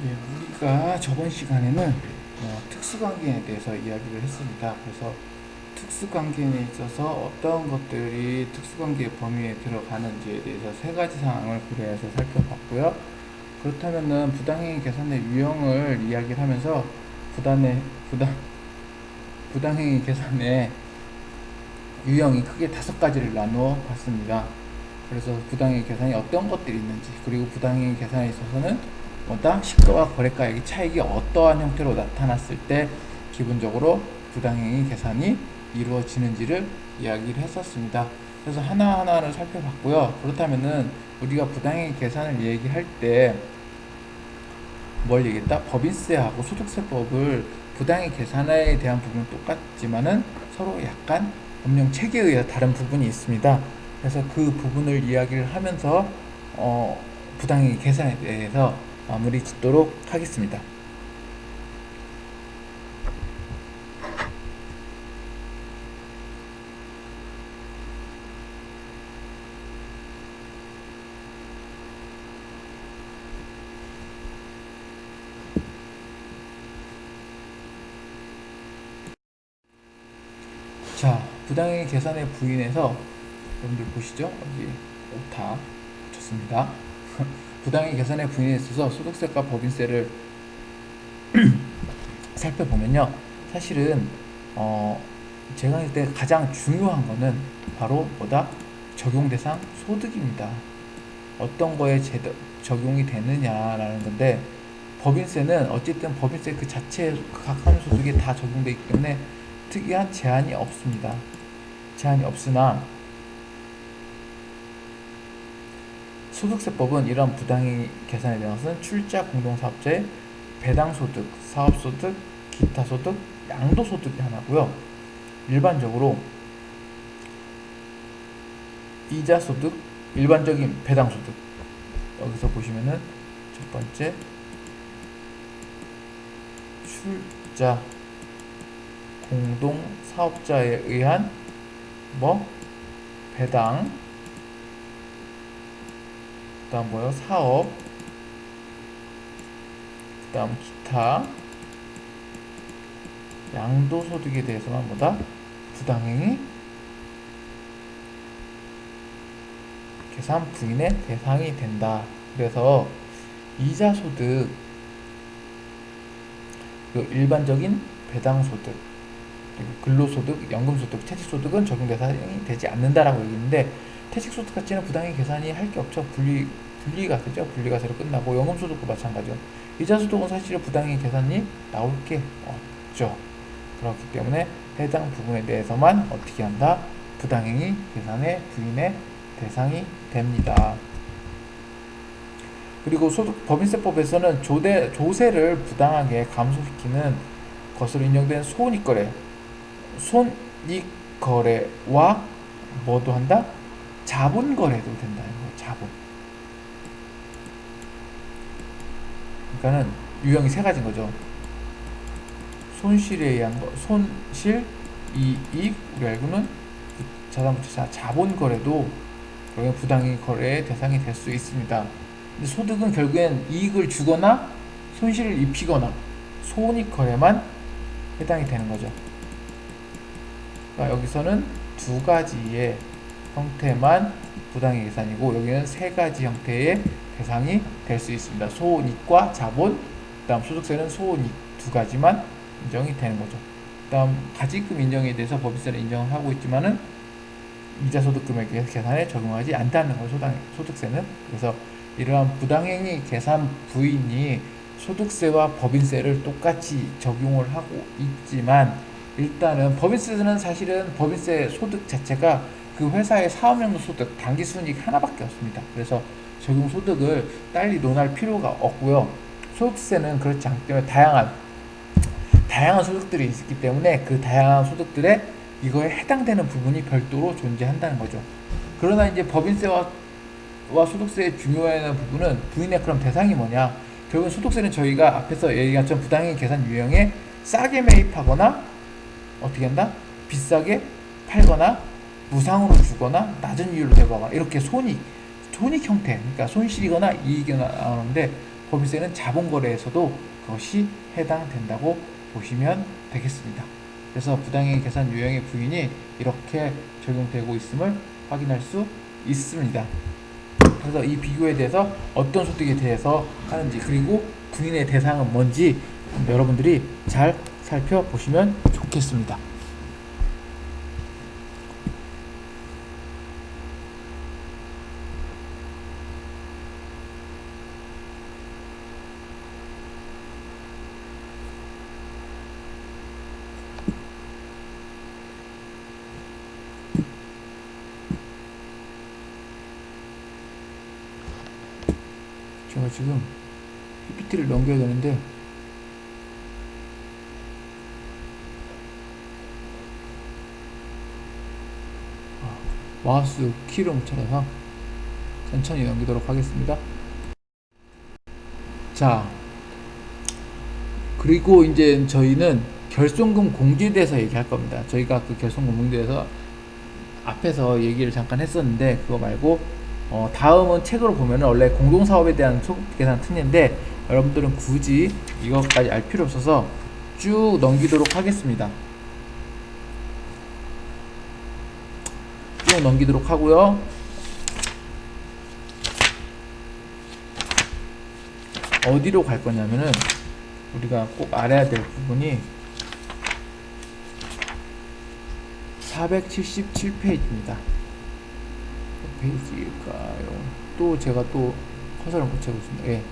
예, 우리가 저번 시간에는 특수관계에 대해서 이야기를 했습니다. 그래서 특수관계에 있어서 어떤 것들이 특수관계 범위에 들어가는지에 대해서 세 가지 사항을 고려해서 살펴봤고요. 그렇다면은 부당행위 계산의 유형을 이야기를 하면서 부당의 부당 부당행위 계산의 유형이 크게 다섯 가지를 나누어 봤습니다. 그래서 부당행위 계산이 어떤 것들이 있는지, 그리고 부당행위 계산에 있어서는 뭐다 시가와 거래가액의 차익이 어떠한 형태로 나타났을 때 기본적으로 부당행위 계산이 이루어지는지를 이야기를 했었습니다. 그래서 하나하나를 살펴봤고요. 그렇다면은 우리가 부당행위 계산을 얘기할 때 뭘 얘기했다? 법인세하고 소득세법을 부당행위 계산에 대한 부분은 똑같지만은 서로 약간 법령 체계에 의해 다른 부분이 있습니다. 그래서 그 부분을 이야기를 하면서 부당행위 계산에 대해서 마무리 짓도록 하겠습니다. 자, 부당행위 계산의 부인에서 여러분들 보시죠? 여기 오타 붙였습니다. 부당행위 계산의 부인에 있어서 소득세과 법인세를 살펴보면요, 사실은 제가 할 때 가장 중요한 거는 바로 뭐다? 적용 대상 소득입니다. 어떤 거에 적용이 되느냐라는 건데, 법인세는 어쨌든 법인세 그 자체 각 한소득에 다 적용되기 때문에 특이한 제한이 없습니다. 제한이 없으나 소득세법은 이런 부당행위 계산에 대해서는 출자 공동사업자의 배당소득, 사업소득, 기타소득, 양도소득이 하나고요. 일반적으로 이자소득, 일반적인 배당소득, 여기서 보시면은 첫 번째 출자 공동사업자에 의한 뭐 배당, 그 다음 뭐요? 사업, 그 다음 기타, 양도소득에 대해서만 뭐다? 부당행위 계산 부인의 대상이 된다. 그래서 이자소득, 일반적인 배당소득, 그리고 근로소득, 연금소득, 퇴직소득은 적용 대상이 되지 않는다라고 얘기했는데, 퇴직소득 자체는 부당행위 계산이 할 게 없죠. 분리가세죠. 분리가세로 끝나고, 연금소득도 마찬가지죠. 이자소득은 사실은 부당행위 계산이 나올 게 없죠. 그렇기 때문에 해당 부분에 대해서만 어떻게 한다? 부당행위 계산의 부인의 대상이 됩니다. 그리고 법인세법에서는 조세를 부당하게 감소시키는 것으로 인정된 손익거래, 손익거래와 뭐도 한다? 자본거래도 된다는 거예요. 자본. 그러니까는 유형이 세 가지인 거죠. 손실에 의한 거, 손실, 이익, 우리 알고는 자산부채 자본거래도 결국엔 부당행위 거래의 대상이 될 수 있습니다. 근데 소득은 결국엔 이익을 주거나 손실을 입히거나 손익거래만 해당이 되는 거죠. 그러니까 여기서는 두 가지의 형태만 부당행위 계산이고, 여기는 세 가지 형태의 대상이 될 수 있습니다. 소익과 자본, 그 다음 소득세는 소익 두 가지만 인정이 되는 거죠. 그 다음 가지금 인정에 대해서 법인세를 인정을 하고 있지만은 이자소득 금액 계산에 적용하지 않다는 거예요. 소득세는. 그래서 이러한 부당행위 계산 부인이 소득세와 법인세를 똑같이 적용을 하고 있지만, 일단은 법인세는 사실은 법인세 소득 자체가 그 회사의 사업용도 소득, 당기순이익 하나밖에 없습니다. 그래서 적용 소득을 딸리 논할 필요가 없고요. 소득세는 그렇지 않기 때문에 다양한 소득들이 있기 때문에 그 다양한 소득들에 이거에 해당되는 부분이 별도로 존재한다는 거죠. 그러나 이제 법인세와 소득세의 중요한 부분은 부인의 그럼 대상이 뭐냐? 결국은 소득세는 저희가 앞에서 얘기한 것 부당행위 계산 유형에 싸게 매입하거나 어떻게 한다? 비싸게 팔거나 무상으로 주거나 낮은 이율로 대부하거나 이렇게 손익 형태, 그러니까 손실이거나 이익이 나오는데, 법인세는 자본거래에서도 그것이 해당된다고 보시면 되겠습니다. 그래서 부당이익 계산 유형의 부인이 이렇게 적용되고 있음을 확인할 수 있습니다. 그래서 이 비교에 대해서 어떤 소득에 대해서 하는지, 그리고 부인의 대상은 뭔지 여러분들이 잘 살펴보시면 좋겠습니다. 제가 지금 PPT를 넘겨야 되는데 마우스 키를 못 찾아서 천천히 넘기도록 하겠습니다. 자, 그리고 이제 저희는 결손금 공제에 대해서 얘기할 겁니다. 저희가 그 결손금 공제에 대해서 앞에서 얘기를 잠깐 했었는데 그거 말고 다음은 책으로 보면은 원래 공동사업에 대한 소득계산 특례인데 여러분들은 굳이 이것까지 알 필요 없어서 쭉 넘기도록 하겠습니다. 쭉 넘기도록 하고요. 어디로 갈 거냐면은 우리가 꼭 알아야 될 부분이 477페이지입니다. 페이지일까요? 또 제가 또 커서를 못 채고 있습니다. 예.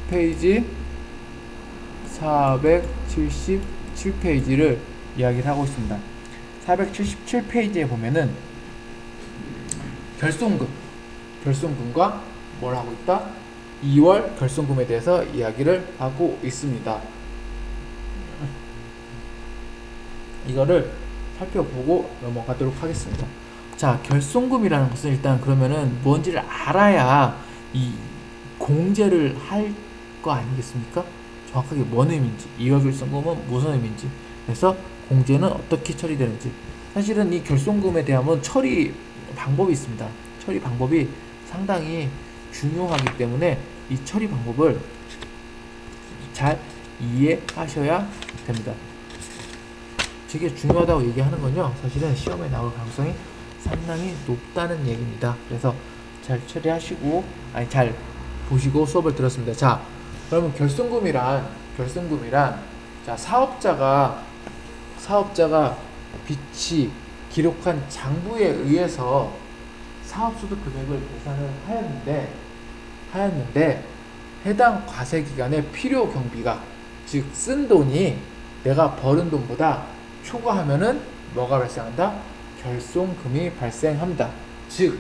페이지 477페이지를 이야기를 하고 있습니다. 477페이지에 보면은 결손금과 뭘 하고 있다? 2월 결손금에 대해서 이야기를 하고 있습니다. 이거를 살펴보고 넘어가도록 하겠습니다. 자, 결손금이라는 것은 일단 그러면은 뭔지를 알아야 이 공제를 할 거 아니겠습니까? 정확하게 뭔 의미인지, 2월 결손금은 무슨 의미인지, 그래서 공제는 어떻게 처리되는지. 사실은 이 결손금에 대한 처리 방법이 있습니다. 처리 방법이 상당히 중요하기 때문에 이 처리 방법을 잘 이해하셔야 됩니다. 되게 중요하다고 얘기하는 건요, 사실은 시험에 나올 가능성이 상당히 높다는 얘기입니다. 그래서 잘 처리하시고, 잘 보시고 수업을 들었습니다. 자, 그러면 결손금이란 자, 사업자가 빚이 기록한 장부에 의해서 사업소득 금액을 계산을 하였는데 해당 과세 기간에 필요 경비가, 즉 쓴 돈이 내가 버는 돈보다 초과하면은 뭐가 발생한다? 결손금이 발생합니다. 즉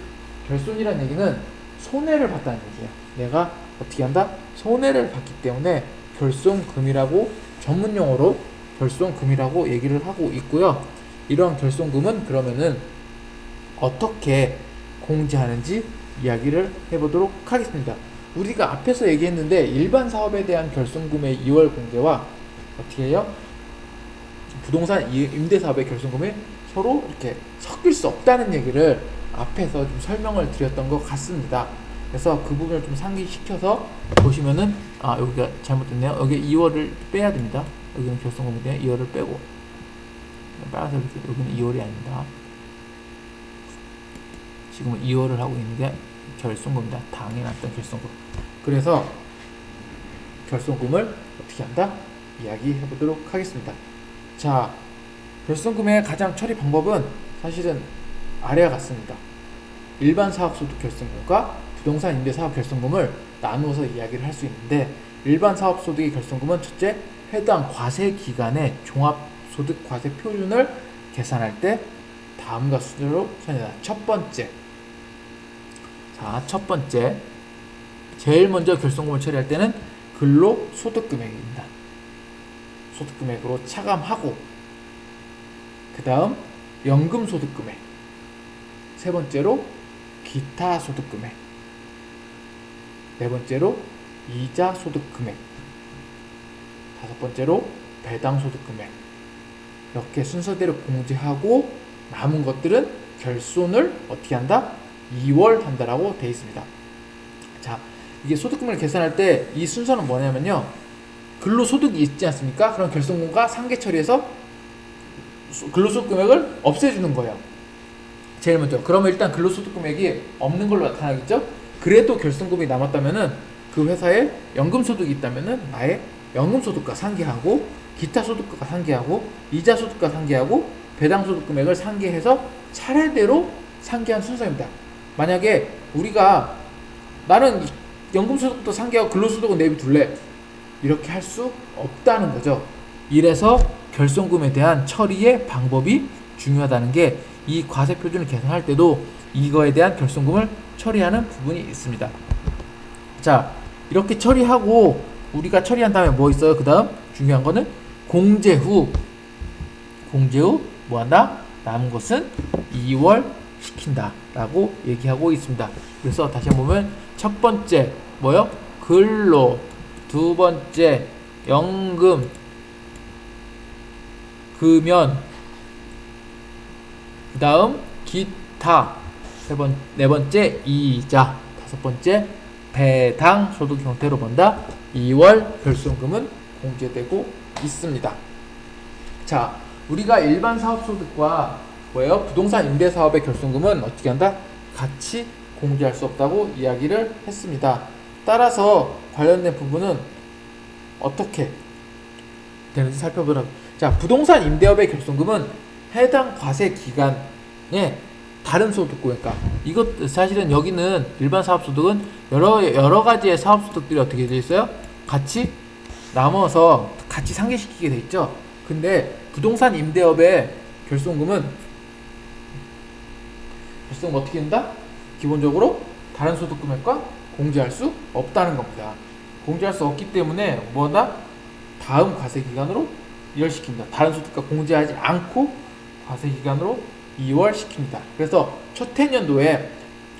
결손이란 얘기는 손해를 봤다는 얘기야. 내가 어떻게 한다? 손해를 봤기 때문에 결손금이라고, 전문용어로 결손금이라고 얘기를 하고 있고요. 이러한 결손금은 그러면은 어떻게 공제하는지 이야기를 해보도록 하겠습니다. 우리가 앞에서 얘기했는데 일반 사업에 대한 결손금의 2월 공제와 어떻게 해요? 부동산 임대 사업의 결손금이 서로 이렇게 섞일 수 없다는 얘기를 앞에서 좀 설명을 드렸던 것 같습니다. 그래서 그 부분을 좀 상기시켜서 보시면은, 여기가 잘못됐네요. 여기 2월을 빼야 됩니다. 여기는 결손금인데 2월을 빼고, 빨간색 이렇게, 여기는 2월이 아닙니다. 지금은 2월을 하고 있는 게 결손금이다. 당해놨던 결손금. 그래서 결손금을 어떻게 한다? 이야기해 보도록 하겠습니다. 자, 결손금의 가장 처리 방법은 사실은 아래와 같습니다. 일반 사업소득 결손금과 부동산 임대 사업 결손금을 나누어서 이야기를 할 수 있는데, 일반 사업소득의 결손금은 첫째, 해당 과세 기간에 종합소득과세 표준을 계산할 때 다음과 순서로 처리한다. 첫 번째, 제일 먼저 결손금을 처리할 때는 근로소득금액입니다. 소득금액으로 차감하고, 그 다음 연금소득금액, 세 번째로 기타소득금액, 네 번째로 이자소득금액, 다섯 번째로 배당소득금액, 이렇게 순서대로 공제하고 남은 것들은 결손을 어떻게 한다? 2월 한다라고 되어 있습니다. 자, 이게 소득금액을 계산할 때 이 순서는 뭐냐면요. 근로소득이 있지 않습니까? 그럼 결손금과 상계 처리해서 근로소득 금액을 없애주는 거예요. 제일 먼저. 그러면 일단 근로소득 금액이 없는 걸로 나타나겠죠? 그래도 결손금이 남았다면은 그 회사에 연금소득이 있다면은 나의 연금소득과 상계하고 기타 소득과 상계하고 이자 소득과 상계하고 배당소득 금액을 상계해서 차례대로 상계한 순서입니다. 만약에 우리가 나는 연금소득부터 상계하고 근로소득은 내비둘래 이렇게 할 수 없다는 거죠. 이래서 결손금에 대한 처리의 방법이 중요하다는 게 이 과세표준을 계산할 때도 이거에 대한 결손금을 처리하는 부분이 있습니다. 자, 이렇게 처리하고 우리가 처리한 다음에 뭐 있어요? 그 다음 중요한 거는 공제 후 뭐한다? 남은 것은 2월 시킨다 라고 얘기하고 있습니다. 그래서 다시 한번 보면 첫 번째 뭐요? 근로, 두 번째 연금, 금연, 그 다음 기타, 네 번째 이자, 다섯 번째 배당 소득 형태로 본다. 2월 결손금은 공제되고 있습니다. 자, 우리가 일반 사업소득과 뭐예요? 부동산 임대사업의 결손금은 어떻게 한다? 같이 공제할 수 없다고 이야기를 했습니다. 따라서 관련된 부분은 어떻게 되는지 살펴보도록. 자, 부동산 임대업의 결손금은 해당 과세 기간에 다른 소득, 그러니까 이것 사실은 여기는 일반 사업소득은 여러 가지의 사업소득들이 어떻게 되어 있어요? 같이 나눠서 같이 상계시키게 돼 있죠. 근데 부동산 임대업의 결손금은 어떻게 된다? 기본적으로 다른 소득 금액과 공제할 수 없다는 겁니다. 공제할 수 없기 때문에 뭐다? 다음 과세 기간으로 2월 시킵니다. 다른 소득과 공제하지 않고 과세 기간으로 2월 시킵니다. 그래서 첫 해년도에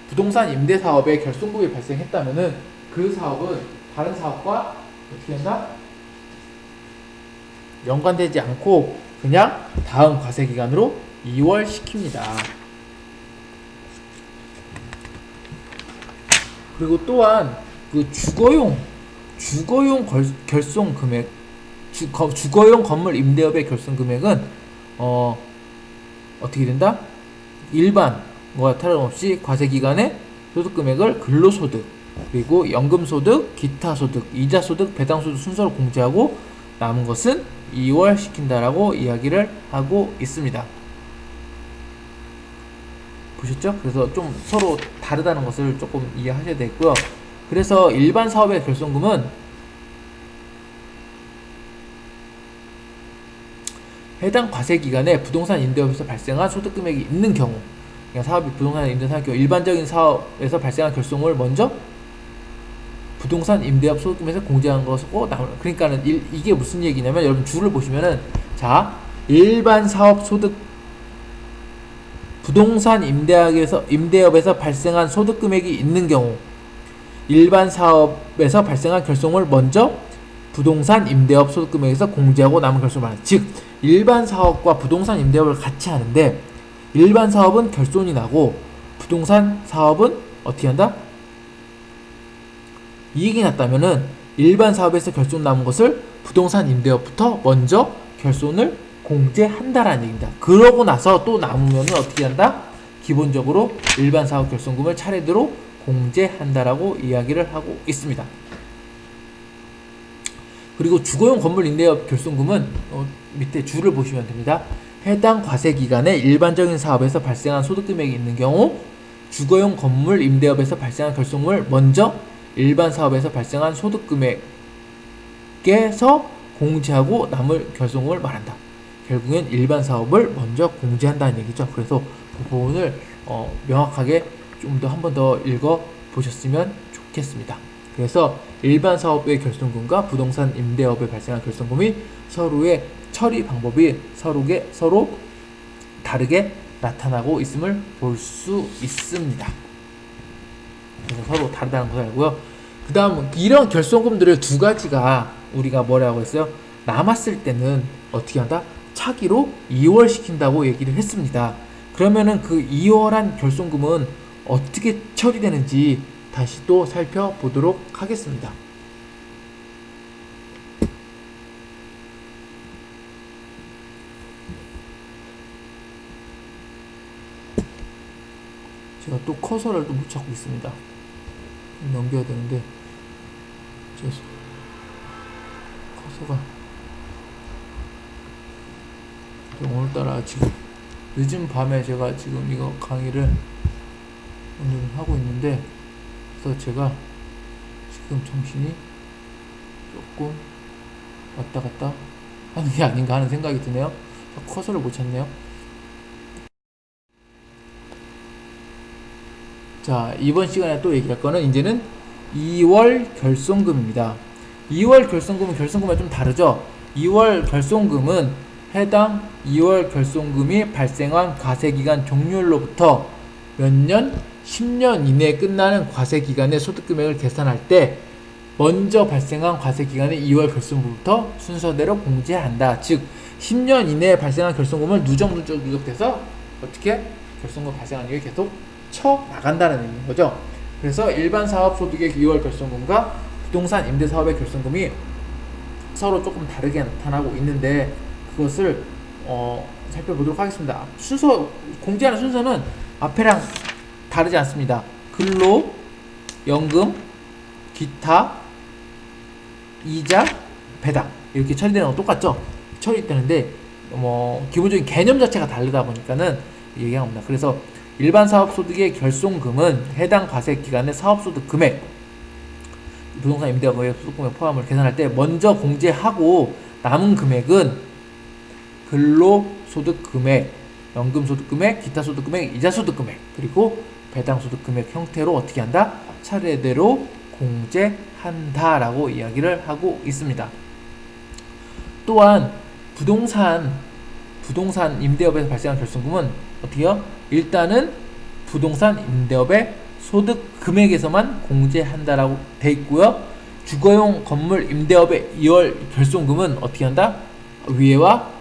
부동산 임대 사업에 결손금이 발생했다면은 그 사업은 다른 사업과 어떻게 한다? 연관되지 않고 그냥 다음 과세 기간으로 2월 시킵니다. 그리고 또한 그 주거용 결손 금액, 주거용 건물 임대업의 결손 금액은 어떻게 된다? 일반 뭐와 다름없이 과세기간에 소득금액을 근로소득, 그리고 연금소득, 기타소득, 이자소득, 배당소득 순서로 공제하고 남은 것은 2월 시킨다라고 이야기를 하고 있습니다. 보셨죠? 그래서 좀 서로 다르다는 것을 조금 이해하셔야 되고요. 그래서 일반 사업의 결손금은 해당 과세 기간에 부동산 임대업에서 발생한 소득금액이 있는 경우, 그러니까 사업이 부동산 임대 사업 경우 일반적인 사업에서 발생한 결손금을 먼저 부동산 임대업 소득금에서 공제한 것이고, 그러니까는 이게 무슨 얘기냐면 여러분 줄을 보시면은 자, 일반 사업 소득 부동산 임대업에서 발생한 소득금액이 있는 경우 일반 사업에서 발생한 결손금을 먼저 부동산 임대업 소득금액에서 공제하고 남은 결손을 말한다. 즉 일반 사업과 부동산 임대업을 같이 하는데 일반 사업은 결손이 나고 부동산 사업은 어떻게 한다? 이익이 났다면은 일반 사업에서 결손 남은 것을 부동산 임대업부터 먼저 결손을 공제한다라는 얘기입니다. 그러고 나서 또 남으면은 어떻게 한다? 기본적으로 일반 사업 결손금을 차례대로 공제한다라고 이야기를 하고 있습니다. 그리고 주거용 건물 임대업 결손금은 밑에 줄을 보시면 됩니다. 해당 과세기간에 일반적인 사업에서 발생한 소득금액이 있는 경우 주거용 건물 임대업에서 발생한 결손금을 먼저 일반 사업에서 발생한 소득금액에서 공제하고 남을 결손금을 말한다. 결국엔 일반 사업을 먼저 공제한다는 얘기죠. 그래서 그 부분을 명확하게 좀 더 한 번 더 읽어 보셨으면 좋겠습니다. 그래서 일반 사업의 결손금과 부동산 임대업에 발생한 결손금이 서로의 처리 방법이 서로 다르게 나타나고 있음을 볼 수 있습니다. 그래서 서로 다르다는 것을 알고요. 그 다음 이런 결손금들을 두 가지가 우리가 뭐라고 했어요? 남았을 때는 어떻게 한다? 차기로 2월 시킨다고 얘기를 했습니다. 그러면은 그 2월한 결손금은 어떻게 처리되는지 다시 또 살펴보도록 하겠습니다. 제가 또 커서를 또 못 찾고 있습니다. 넘겨야 되는데 커서가 오늘따라 지금 늦은 밤에 제가 지금 이거 강의를 오늘 하고 있는데, 그래서 제가 지금 정신이 조금 왔다 갔다 하는 게 아닌가 하는 생각이 드네요. 커서를 못 찾네요. 자, 이번 시간에 또 얘기할 거는 이제는 2월 결손금입니다. 2월 결손금은 결손금과 좀 다르죠. 2월 결손금은 해당 2월 결손금이 발생한 과세기간 종료일로부터 몇 년? 10년 이내에 끝나는 과세기간의 소득금액을 계산할 때 먼저 발생한 과세기간의 2월 결손금부터 순서대로 공제한다. 즉 10년 이내에 발생한 결손금을 누적돼서 어떻게 결손금 발생한 이후에 계속 쳐 나간다는 의미인 거죠. 그래서 일반 사업소득의 2월 결손금과 부동산 임대사업의 결손금이 서로 조금 다르게 나타나고 있는데, 그것을 살펴보도록 하겠습니다. 공제하는 순서는 앞에랑 다르지 않습니다. 근로, 연금, 기타, 이자, 배당 이렇게 처리되는 건 똑같죠. 처리되는데 기본적인 개념 자체가 다르다 보니까는 얘기합니다. 그래서 일반 사업소득의 결손금은 해당 과세기간의 사업소득 금액, 부동산 임대업의 소득금액 포함을 계산할 때 먼저 공제하고 남은 금액은 근로소득금액, 연금소득금액, 기타소득금액, 이자소득금액, 그리고 배당소득금액 형태로 어떻게 한다? 차례대로 공제한다라고 이야기를 하고 있습니다. 또한 부동산 임대업에서 발생한 결손금은 어떻게요? 일단은 부동산 임대업의 소득 금액에서만 공제한다라고 돼 있고요. 주거용 건물 임대업의 2월 결손금은 어떻게 한다? 위에가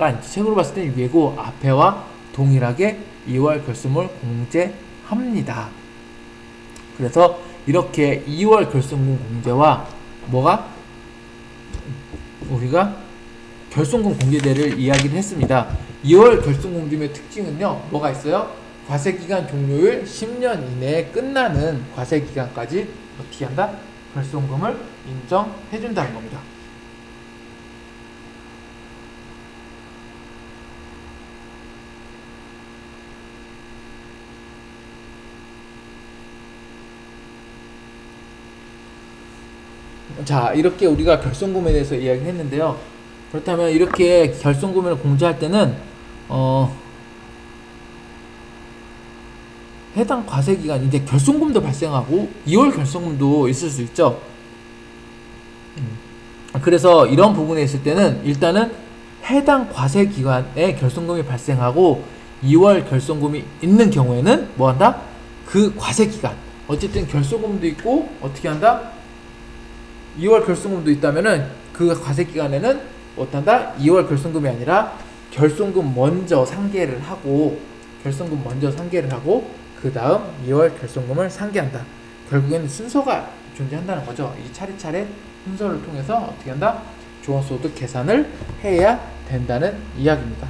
아니죠. 책으로 봤을 때 위에고 앞에와 동일하게 2월 결손금을 공제합니다. 그래서 이렇게 2월 결손금 공제와 우리가 결손금 공제대를 이야기를 했습니다. 2월 결손금 공제의 특징은요, 뭐가 있어요? 과세기간 종료일 10년 이내에 끝나는 과세기간까지 어떻게 한다? 결손금을 인정해준다는 겁니다. 자, 이렇게 우리가 결손금에 대해서 이야기를 했는데요. 그렇다면 이렇게 결손금을 공제할 때는 해당 과세기간, 이제 결손금도 발생하고 2월 결손금도 있을 수 있죠. 그래서 이런 부분에 있을 때는 일단은 해당 과세기간에 결손금이 발생하고 2월 결손금이 있는 경우에는 뭐한다? 그 과세기간, 어쨌든 결손금도 있고 어떻게 한다? 2월 결손금도 있다면은 그 과세기간에는 어떤다? 2월 결손금이 아니라 결손금 먼저 상계를 하고 그 다음 2월 결손금을 상계한다. 결국에는 순서가 존재한다는 거죠. 이 차례차례 순서를 통해서 어떻게 한다? 종합소득 계산을 해야 된다는 이야기입니다.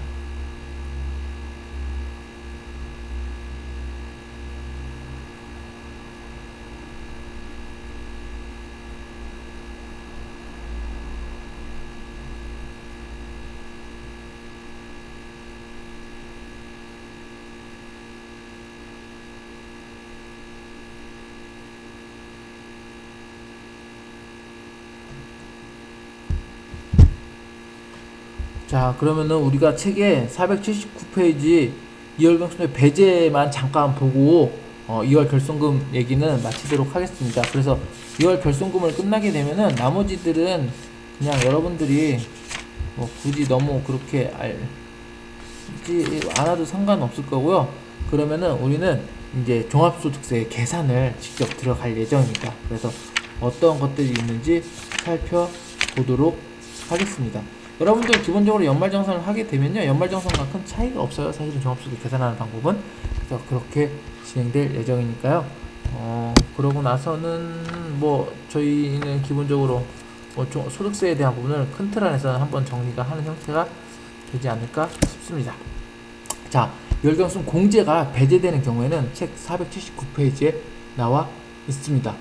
자, 그러면은 우리가 책의 479페이지 2월 결손금의 배제만 잠깐 보고 2월 결손금 얘기는 마치도록 하겠습니다. 그래서 2월 결손금을 끝나게 되면은 나머지들은 그냥 여러분들이 굳이 너무 그렇게 알지 않아도 상관없을 거고요. 그러면은 우리는 이제 종합소득세 계산을 직접 들어갈 예정입니다. 그래서 어떤 것들이 있는지 살펴보도록 하겠습니다. 여러분들 기본적으로 연말정산을 하게 되면요, 연말정산과 큰 차이가 없어요. 사실은 종합소득 계산하는 방법은. 그래서 그렇게 진행될 예정이니까요. 그러고 나서는 뭐 저희는 기본적으로 뭐 소득세에 대한 부분을 큰 틀 안에서 한번 정리가 하는 형태가 되지 않을까 싶습니다. 자, 열경순 공제가 배제되는 경우에는 책 479페이지에 나와 있습니다.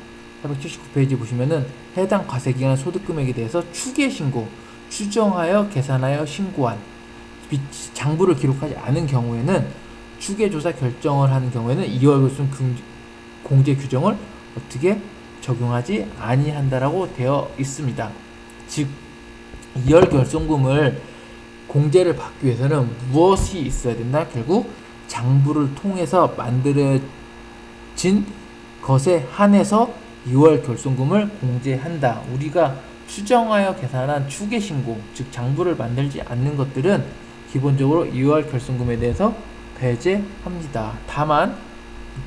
479페이지 보시면은 해당 과세기간 소득금액에 대해서 추계신고, 추정하여 계산하여 신고한 장부를 기록하지 않은 경우에는 추계조사 결정을 하는 경우에는 2월 결순 공제 규정을 어떻게 적용하지 아니한다라고 되어 있습니다. 즉 2월 결손금을 공제를 받기 위해서는 무엇이 있어야 된다? 결국 장부를 통해서 만들어진 것에 한해서 2월 결손금을 공제한다. 우리가 추정하여 계산한 추계신고, 즉 장부를 만들지 않는 것들은 기본적으로 2월 결손금에 대해서 배제합니다. 다만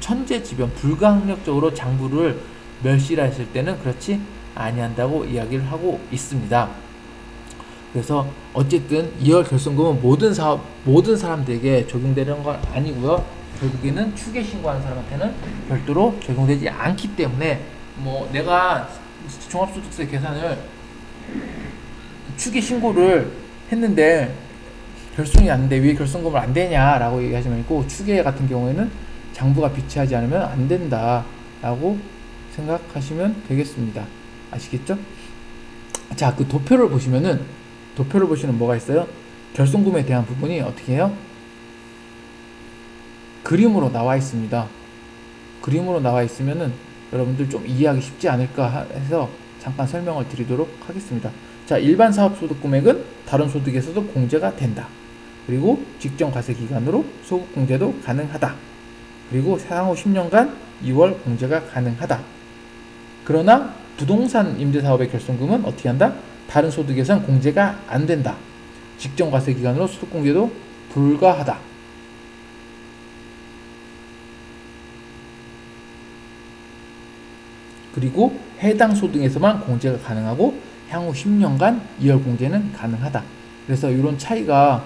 천재지변, 불가항력적으로 장부를 멸실했을 때는 그렇지 아니한다고 이야기를 하고 있습니다. 그래서 어쨌든 2월 결손금은 모든 사람들에게 적용되는 건 아니고요. 결국에는 추계 신고하는 사람한테는 별도로 적용되지 않기 때문에 뭐 내가 종합소득세 계산을 추계 신고를 했는데 결손이 났는데 왜 결손금을 안 되냐라고 얘기하지 말고 추계 같은 경우에는 장부가 비치하지 않으면 안 된다라고 생각하시면 되겠습니다. 아시겠죠? 자, 그 도표를 보시면 뭐가 있어요? 결손금에 대한 부분이 어떻게 해요? 그림으로 나와 있습니다. 그림으로 나와 있으면은 여러분들 좀 이해하기 쉽지 않을까 해서 잠깐 설명을 드리도록 하겠습니다. 자, 일반 사업소득금액은 다른 소득에서도 공제가 된다. 그리고 직전과세 기간으로 소급 공제도 가능하다. 그리고 향후 10년간 2월 공제가 가능하다. 그러나 부동산 임대사업의 결손금은 어떻게 한다? 다른 소득에선 공제가 안 된다. 직전과세 기간으로 소득 공제도 불가하다. 그리고 해당 소득에서만 공제가 가능하고 향후 10년간 2월 공제는 가능하다. 그래서 이런 차이가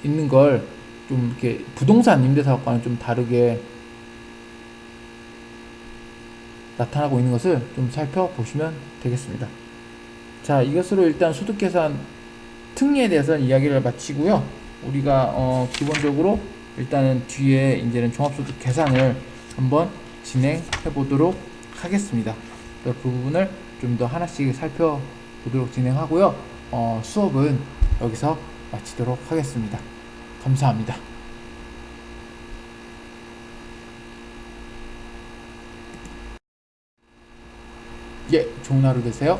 있는 걸 좀 이렇게 부동산 임대사업과는 좀 다르게 나타나고 있는 것을 좀 살펴보시면 되겠습니다. 자, 이것으로 일단 소득계산 특례에 대해서는 이야기를 마치고요. 우리가 기본적으로 일단은 뒤에 이제는 종합소득 계산을 한번 진행해 보도록 하겠습니다. 그 부분을 좀 더 하나씩 살펴보도록 진행하고요. 수업은 여기서 마치도록 하겠습니다. 감사합니다. 예, 좋은 하루 되세요.